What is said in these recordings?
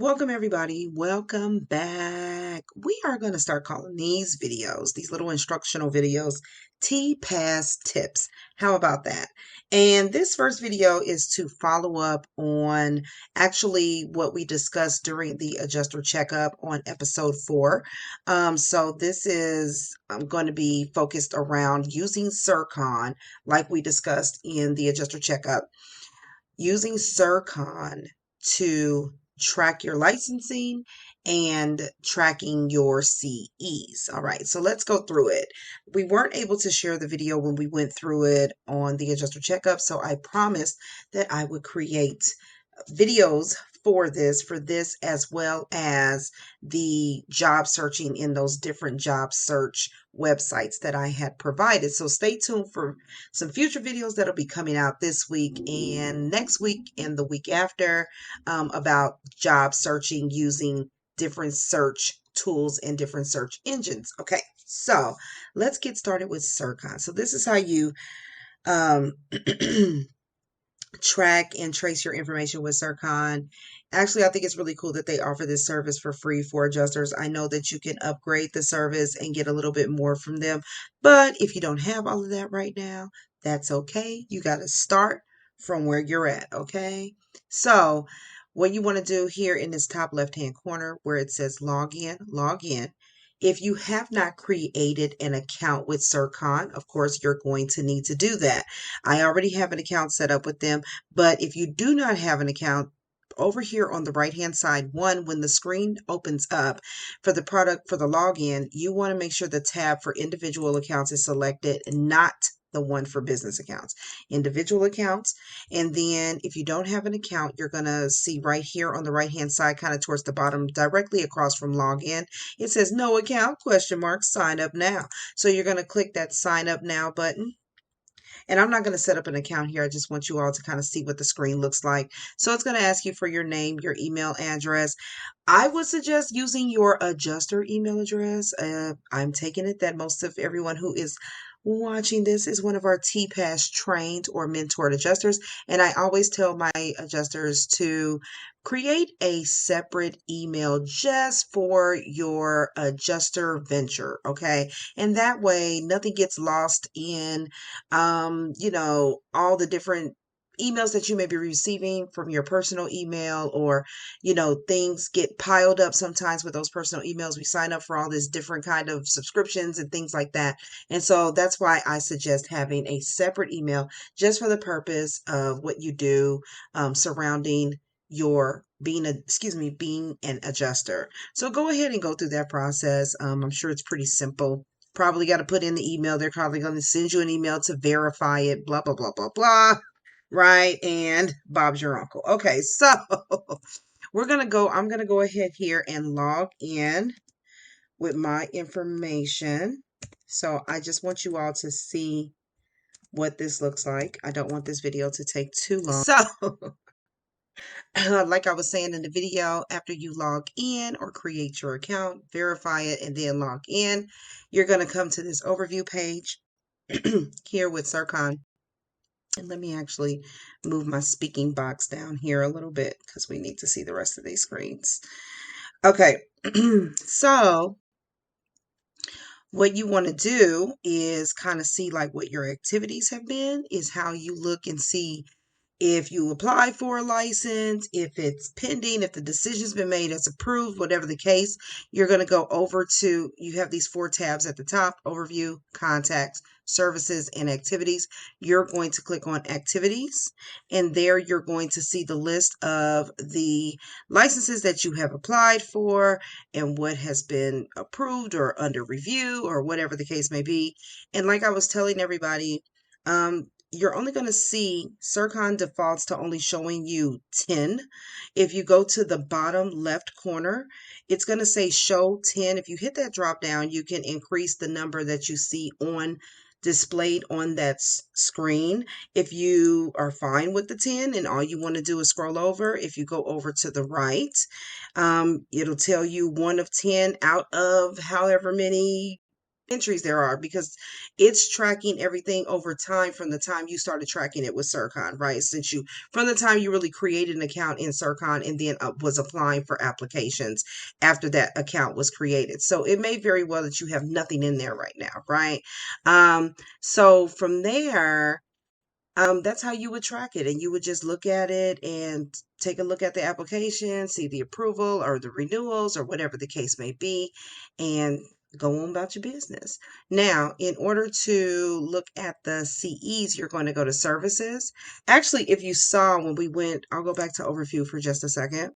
Welcome everybody. Welcome back. We are going to start calling these videos, these little instructional videos, TPAS tips. How about that? And this first video is to follow up on actually what we discussed during the adjuster checkup on episode 4. So this is going to be focused around using Sircon like we discussed in the adjuster checkup, using Sircon to track your licensing and tracking your CEs. All right, so let's go through it. We weren't able to share the video when we went through it on the adjuster checkup, so I promised that I would create videos for this as well as the job searching in those different job search websites that I had provided. So stay tuned for some future videos that'll be coming out this week and next week and the week after about job searching using different search tools and different search engines. Okay, so let's get started with Sircon. So this is how you um, track and trace your information with Sircon. Actually, I think it's really cool that they offer this service for free for adjusters. I know that you can upgrade the service and get a little bit more from them, but if you don't have all of that right now, that's okay. You got to start from where you're at, okay? So, what you want to do here in this top left-hand corner where it says log in, log in. If you have not created an account with Sircon, of course, you're going to need to do that. I already have an account set up with them, but if you do not have an account, over here on the right hand side, when the screen opens up for the product for the login, you want to make sure the tab for individual accounts is selected, not the one for business accounts, individual accounts. And then if you don't have an account, you're going to see right here on the right hand side, kind of towards the bottom, directly across from login, it says no account, question mark, sign up now. So you're going to click that sign up now button. And I'm not going to set up an account here. I just want you all to kind of see what the screen looks like. So it's going to ask you for your name, your email address. I would suggest using your adjuster email address. I'm taking it that most of everyone who is watching this is one of our TPAS trained or mentored adjusters. And I always tell my adjusters to create a separate email just for your adjuster venture. Okay. And that way nothing gets lost in, all the different emails that you may be receiving from your personal email, or things get piled up sometimes with those personal emails. We sign up for all these different kind of subscriptions and things like that. And so that's why I suggest having a separate email just for the purpose of what you do surrounding your being an adjuster. So go ahead and go through that process. I'm sure it's pretty simple. Probably got to put in the email. They're probably going to send you an email to verify it, blah, blah, blah, blah, blah. Right. And Bob's your uncle. Okay. So I'm going to go ahead here and log in with my information. So I just want you all to see what this looks like. I don't want this video to take too long. So like I was saying in the video, after you log in or create your account, verify it, and then log in, you're going to come to this overview page here with Sircon. And let me actually move my speaking box down here a little bit because we need to see the rest of these screens. Okay, so what you want to do is kind of see like what your activities have been, is how you look and see if you apply for a license, if it's pending, if the decision's been made, it's approved, whatever the case. You're going to go over to, you have these 4 tabs at the top: overview, contacts, services, and activities. You're going to click on activities, and there you're going to see the list of the licenses that you have applied for and what has been approved or under review or whatever the case may be. And like I was telling everybody, you're only going to see Sircon defaults to only showing you 10. If you go to the bottom left corner, it's going to say show 10. If you hit that drop down, you can increase the number that you see on displayed on that screen. If you are fine with the 10 and all you want to do is scroll over, if you go over to the right, it'll tell you 1 of 10 out of however many entries there are, because it's tracking everything over time from the time you started tracking it with Sircon, right? Since you, from the time you really created an account in Sircon and then was applying for applications after that account was created. So it may very well that you have nothing in there right now, right? So from there, that's how you would track it. And you would just look at it and take a look at the application, see the approval or the renewals or whatever the case may be, and go on about your business. Now, in order to look at the CEs, you're going to go to services. Actually, if you saw when we went, I'll go back to overview for just a second.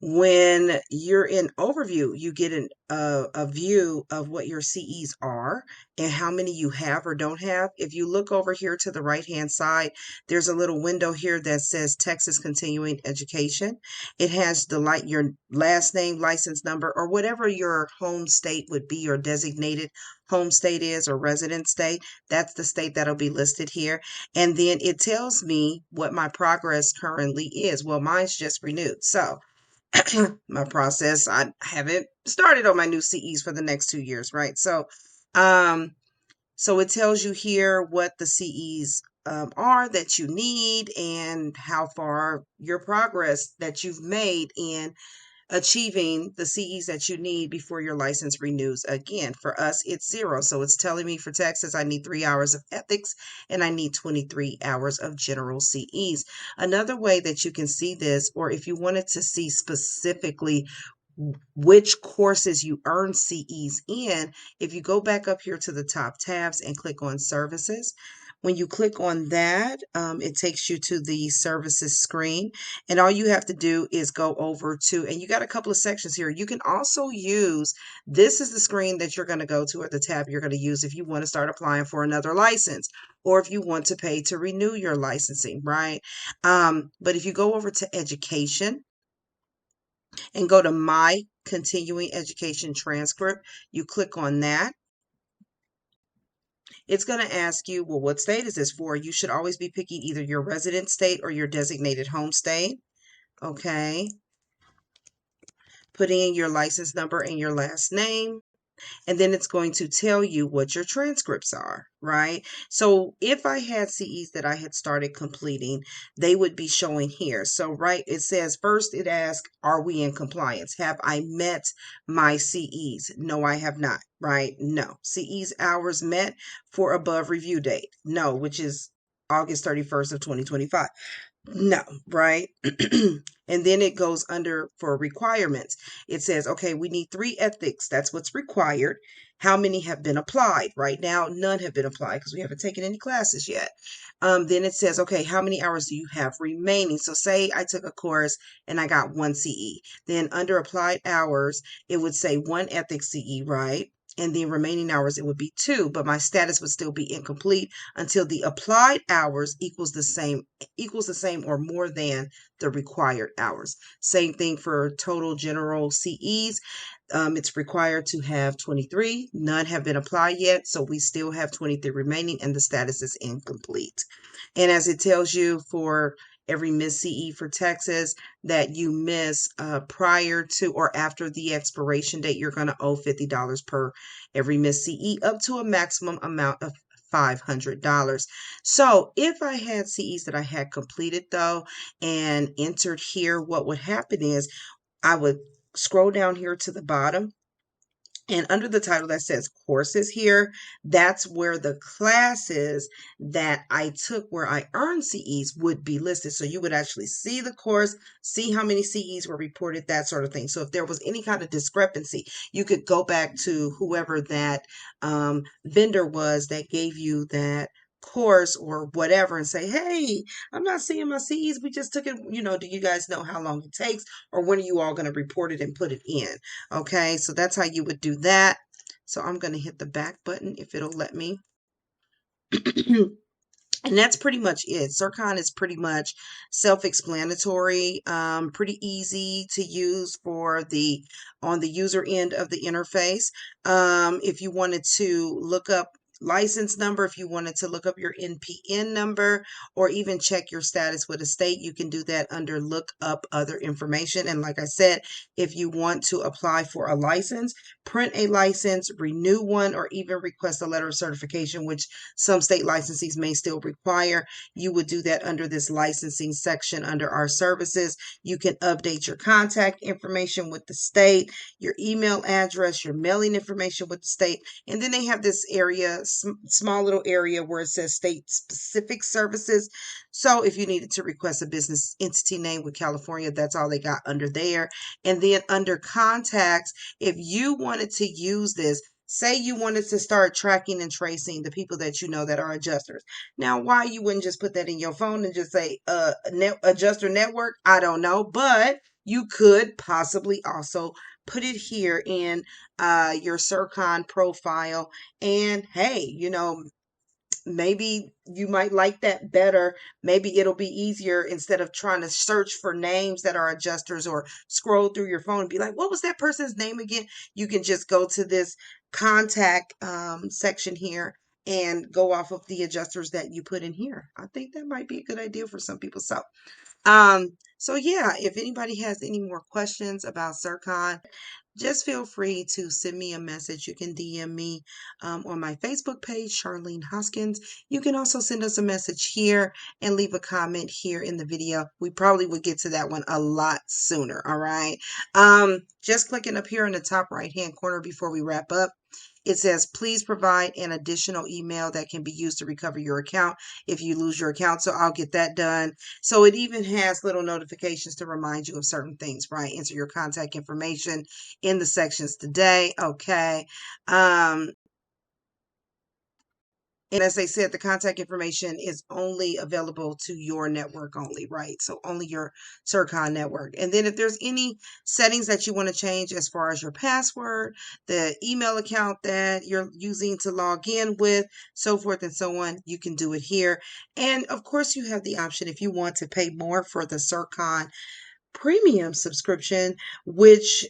When you're in overview, you get a view of what your CEs are and how many you have or don't have. If you look over here to the right hand side, there's a little window here that says Texas Continuing Education. It has your last name, license number, or whatever your home state would be, or designated home state is, or resident state. That's the state that'll be listed here. And then it tells me what my progress currently is. Well, mine's just renewed. So my process, I haven't started on my new CEs for the next 2 years, right? Um, so it tells you here what the CEs are that you need and how far your progress that you've made in achieving the CEs that you need before your license renews again. For us, it's 0. So it's telling me for Texas, I need 3 hours of ethics and I need 23 hours of general CEs. Another way that you can see this, or if you wanted to see specifically which courses you earn CEs in, if you go back up here to the top tabs and click on services, when you click on that, it takes you to the services screen. And all you have to do is go over to, and you got a couple of sections here. You can also use, this is the screen that you're going to go to, or the tab you're going to use if you want to start applying for another license, or if you want to pay to renew your licensing, right? But if you go over to education, and go to My Continuing Education Transcript. You click on that. It's going to ask you, well, what state is this for? You should always be picking either your resident state or your designated home state. Okay. Putting in your license number and your last name. And then it's going to tell you what your transcripts are, right? So if I had CEs that I had started completing, they would be showing here. So right, it says first it asks, are we in compliance? Have I met my CEs? No, I have not, right? No. CEs hours met for above review date. No, which is August 31st of 2025. No, right? And then it goes under for requirements. It says, okay, we need 3 ethics. That's what's required. How many have been applied? Right now, none have been applied because we haven't taken any classes yet. Then it says, okay, how many hours do you have remaining? So say I took a course and I got 1 CE. Then under applied hours, it would say 1 ethics CE, right? And the remaining hours, it would be 2, but my status would still be incomplete until the applied hours equals the same or more than the required hours. Same thing for total general CEs. It's required to have 23. None have been applied yet, so we still have 23 remaining and the status is incomplete. And as it tells you for every missed CE for Texas that you miss prior to or after the expiration date, you're going to owe $50 per every missed CE, up to a maximum amount of $500. So if I had CEs that I had completed though and entered here, what would happen is I would scroll down here to the bottom, and under the title that says courses here, that's where the classes that I took where I earned CEs would be listed. So you would actually see the course, see how many CEs were reported, that sort of thing. So if there was any kind of discrepancy, you could go back to whoever that vendor was that gave you that course or whatever and say, hey, I'm not seeing my CEs. We just took it. Do you guys know how long it takes, or when are you all going to report it and put it in? Okay, so that's how you would do that. So I'm going to hit the back button if it'll let me. And that's pretty much it. Sircon is pretty much self-explanatory, pretty easy to use on the user end of the interface. If you wanted to look up license number. If you wanted to look up your NPN number or even check your status with a state, you can do that under look up other information. And like I said, if you want to apply for a license, print a license, renew one, or even request a letter of certification, which some state licensees may still require, you would do that under this licensing section under our services. You can update your contact information with the state, your email address, your mailing information with the state. And then they have this area, small little area where it says state specific services. So if you needed to request a business entity name with California, that's all they got under there. And then under contacts, if you wanted to use this, say you wanted to start tracking and tracing the people that you know that are adjusters. Now, why you wouldn't just put that in your phone and just say adjuster network, I don't know, but you could possibly also put it here in your Sircon profile. And hey, maybe you might like that better. Maybe it'll be easier instead of trying to search for names that are adjusters or scroll through your phone and be like, what was that person's name again? You can just go to this contact section here and go off of the adjusters that you put in here. I think that might be a good idea for some people. So yeah, if anybody has any more questions about Sircon, just feel free to send me a message. You can DM me on my Facebook page, Charlene Hoskins. You can also send us a message here and leave a comment here in the video. We probably would get to that one a lot sooner. All right. Just clicking up here in the top right hand corner before we wrap up. It says, please provide an additional email that can be used to recover your account if you lose your account. So I'll get that done. So it even has little notifications to remind you of certain things, right? Enter your contact information in the sections today. Okay. And as they said, the contact information is only available to your network only, right? So only your Sircon network. And then if there's any settings that you want to change as far as your password, the email account that you're using to log in with, so forth and so on, you can do it here. And of course, you have the option if you want to pay more for the Sircon premium subscription, which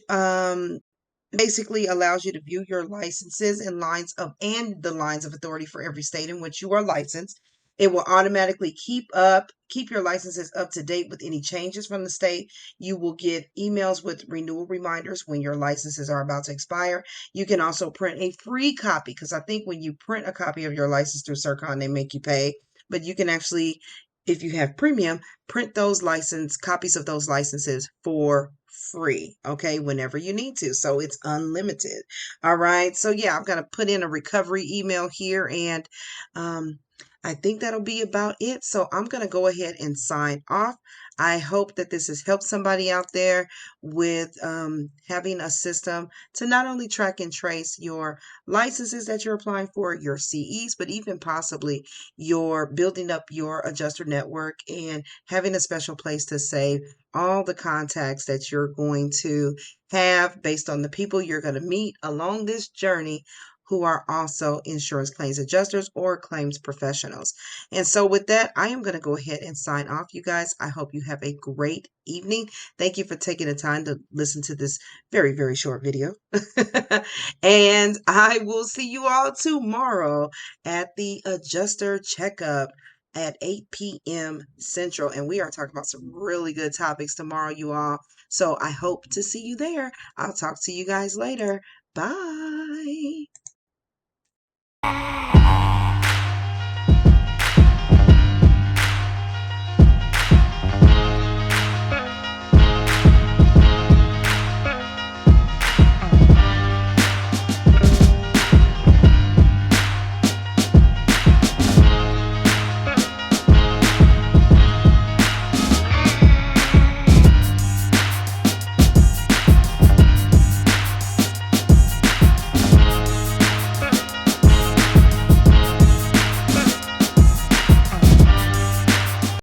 basically allows you to view your licenses and the lines of authority for every state in which you are licensed. It will automatically keep your licenses up to date with any changes from the state. You will get emails with renewal reminders when your licenses are about to expire. You can also print a free copy, because I think when you print a copy of your license through Sircon, they make you pay. But you can actually, if you have premium, print copies of those licenses for free, okay, whenever you need to. So it's unlimited. All right. So yeah, I'm going to put in a recovery email here, and I think that'll be about it. So I'm going to go ahead and sign off. I hope that this has helped somebody out there with having a system to not only track and trace your licenses that you're applying for, your CEs, but even possibly your building up your adjuster network and having a special place to save all the contacts that you're going to have based on the people you're going to meet along this journey who are also insurance claims adjusters or claims professionals. And so with that, I am going to go ahead and sign off, you guys. I hope you have a great evening. Thank you for taking the time to listen to this very, very short video. And I will see you all tomorrow at the adjuster checkup at 8 p.m. Central. And we are talking about some really good topics tomorrow, you all. So I hope to see you there. I'll talk to you guys later. Bye.